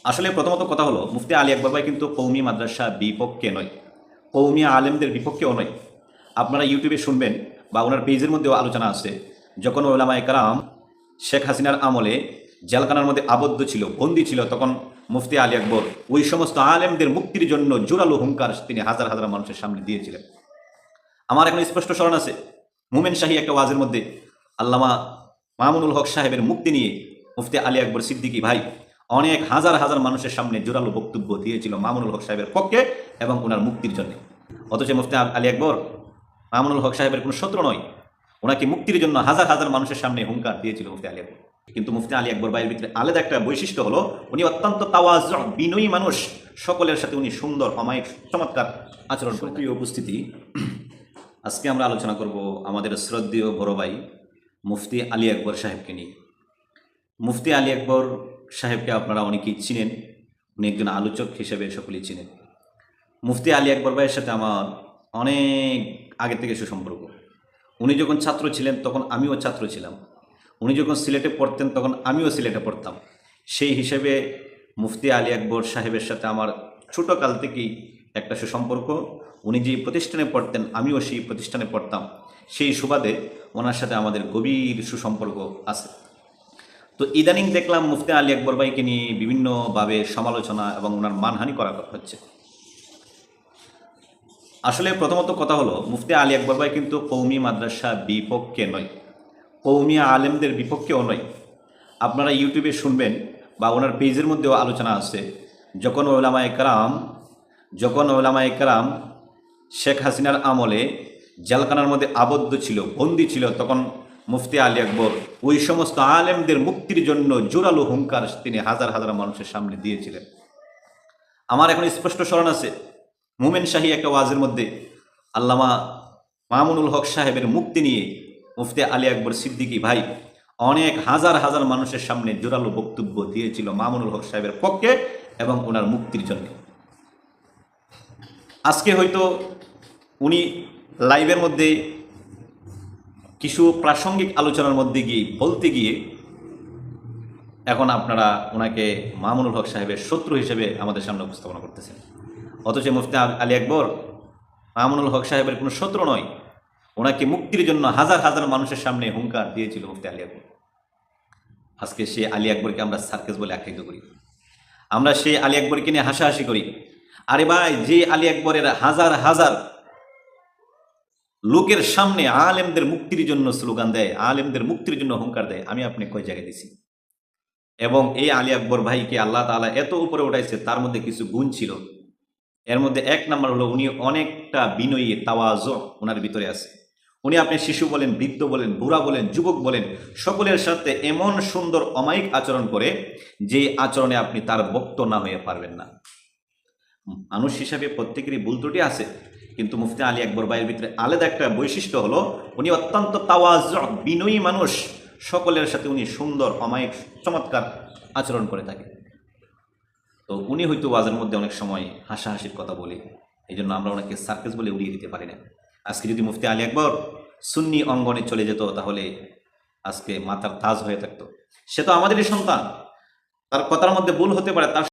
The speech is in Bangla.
আসলে প্রথমত কথা হলো, মুফতি আলী আকবর ভাই কিন্তু কৌমি মাদ্রাসা বিপক্ষে নয়, কৌমি আলেমদের বিপক্ষেও নয়। আপনারা ইউটিউবে শুনবেন বা ওনার পেজের মধ্যেও আলোচনা আছে, যখন ওলামায়ে কেরাম শেখ হাসিনার আমলে জেলখানার মধ্যে আবদ্ধ ছিল, বন্দী ছিল, তখন মুফতি আলী আকবর ওই সমস্ত আলেমদের মুক্তির জন্য জোরালো হুঙ্কার তিনি হাজার হাজার মানুষের সামনে দিয়েছিলেন। আমার এখন স্পষ্ট স্মরণ আছে, মোমেন শাহী একটা ওয়াজের মধ্যে আল্লামা মামুনুল হক সাহেবের মুক্তি নিয়ে মুফতি আলী আকবর সিদ্দিকী ভাই অনেক হাজার হাজার মানুষের সামনে জোরালো বক্তব্য দিয়েছিল মামুনুল হক সাহেবের পক্ষে এবং ওনার মুক্তির জন্য। অথচ মুফতি আলী আকবর মামুনুল হক সাহেবের কোনো শত্রু নয়, ওনাকে মুক্তির জন্য হাজার হাজার মানুষের সামনে হুঙ্কার দিয়েছিল মুফতি আলী আকবর। কিন্তু মুফতি আলী আকবর ভাইয়ের ভিতরে আলাদা একটা বৈশিষ্ট্য হলো, উনি অত্যন্ত তাওয়াজু, বিনয়ী মানুষ, সকলের সাথে উনি সুন্দর অমায়িক চমৎকার আচরণ করেন। প্রিয় উপস্থিতি, আজকে আমরা আলোচনা করব আমাদের শ্রদ্ধেয় বড় ভাই মুফতি আলী আকবর সাহেবকে নিয়ে। মুফতি আলী আকবর সাহেবকে আপনারা অনেকেই চিনেন, উনি একজন আলোচক হিসেবে সকলেই চিনেন। মুফতি আলী আকবর ভাইয়ের সাথে আমার অনেক আগে থেকে সুসম্পর্ক। উনি যখন ছাত্র ছিলেন তখন আমিও ছাত্র ছিলাম, উনি যখন সিলেটে পড়তেন তখন আমিও সিলেটে পড়তাম। সেই হিসেবে মুফতি আলী আকবর সাহেবের সাথে আমার ছোটোকাল থেকেই একটা সুসম্পর্ক। উনি যে প্রতিষ্ঠানে পড়তেন আমিও সেই প্রতিষ্ঠানে পড়তাম, সেই সুবাদে ওনার সাথে আমাদের গভীর সুসম্পর্ক আছে। তো ইদানিং দেখলাম মুফতি আলী আকবর ভাইকে নিয়ে বিভিন্নভাবে সমালোচনা এবং ওনার মানহানি করা হচ্ছে। আসলে প্রথমত কথা হলো, মুফতি আলী আকবর ভাই কিন্তু কৌমি মাদ্রাসা বিপক্ষে নয়, কৌমি আলেমদের বিপক্ষেও নয়। আপনারা ইউটিউবে শুনবেন বা ওনার পেজের মধ্যেও আলোচনা আছে, যখন ওলামায়ে কেরাম শেখ হাসিনার আমলে জেলখানার মধ্যে আবদ্ধ ছিল, বন্দী ছিল, তখন মুফতি আলী আকবর ওই সমস্ত আলেমদের মুক্তির জন্য জোরালো হুঙ্কার তিনি হাজার হাজার মানুষের সামনে দিয়েছিলেন। আমার এখন স্পষ্ট স্মরণ আছে, মোমেন শাহী একটা ওয়াজের মধ্যে আল্লামা মামুনুল হক সাহেবের মুক্তি নিয়ে মুফতি আলী আকবর সিদ্দিকী ভাই অনেক হাজার হাজার মানুষের সামনে জোরালো বক্তব্য দিয়েছিল মামুনুল হক সাহেবের পক্ষে এবং ওনার মুক্তির জন্য। আজকে হয়তো উনি লাইভের মধ্যে কিছু প্রাসঙ্গিক আলোচনার মধ্যে বলতে গিয়ে এখন আপনারা ওনাকে মামুনুল হক সাহেবের শত্রু হিসেবে আমাদের সামনে উপস্থাপনা করতেছেন। অথচ মুফতি আলী আকবর মামুনুল হক সাহেবের কোনো শত্রু নয়, ওনাকে মুক্তির জন্য হাজার হাজার মানুষের সামনে হুঙ্কার দিয়েছিল মুফতি আলী আকবর। আজকে সে আলী আকবরকে আমরা সার্কাস বলে আখ্যায়িত করি, আমরা সেই আলী আকবরকে নিয়ে হাসাহাসি করি। আরে ভাই, যে আলী আকবরের হাজার হাজার লোকের সামনে আলেমদের মুক্তির জন্য স্লোগান দেয়, আলেমদের মুক্তির জন্য হুঙ্কার দেয়, আমি আপনি কয় জায়গায় দিছি। এবং এই আলী আকবর ভাইকে আল্লাহ তাআলা এত উপরে উঠাইছে, তার মধ্যে কিছু গুণ ছিল। এর মধ্যে এক নাম্বার হলো, উনি অনেকটা বিনয়ী, তাওয়াজু ওনার ভিতরে আছে। উনি আপনি শিশু বলেন, বৃদ্ধ বলেন, বুড়া বলেন, যুবক বলেন, সকলের সাথে এমন সুন্দর অমায়িক আচরণ করে যে আচরণে আপনি তার বক্ত না হয়ে পারবেন না। মানুষ হিসাবে প্রত্যেকেরই ভুল ত্রুটি আছে, কিন্তু মুফতি আলী আকবর ভাইয়ের ভিতরে আলাদা একটা বৈশিষ্ট্য হলো, উনি অত্যন্ত তাওয়াজু, বিনয়ী মানুষ, সকলের সাথে উনি সুন্দর অমায়িক চমৎকার আচরণ করে থাকে। তো উনি হয়তো ওয়াজের মধ্যে অনেক সময় হাসাহাসির কথা বলে, এই জন্য আমরা ওনাকে সার্কাস বলে উড়িয়ে দিতে পারি না। আজকে যদি মুফতি আলী আকবর সুন্নি অঙ্গনে চলে যেত, তাহলে আজকে মাথার তাজ হয়ে থাকতো। সে তো আমাদেরই সন্তান, তার কথার মধ্যে ভুল হতে পারে, তার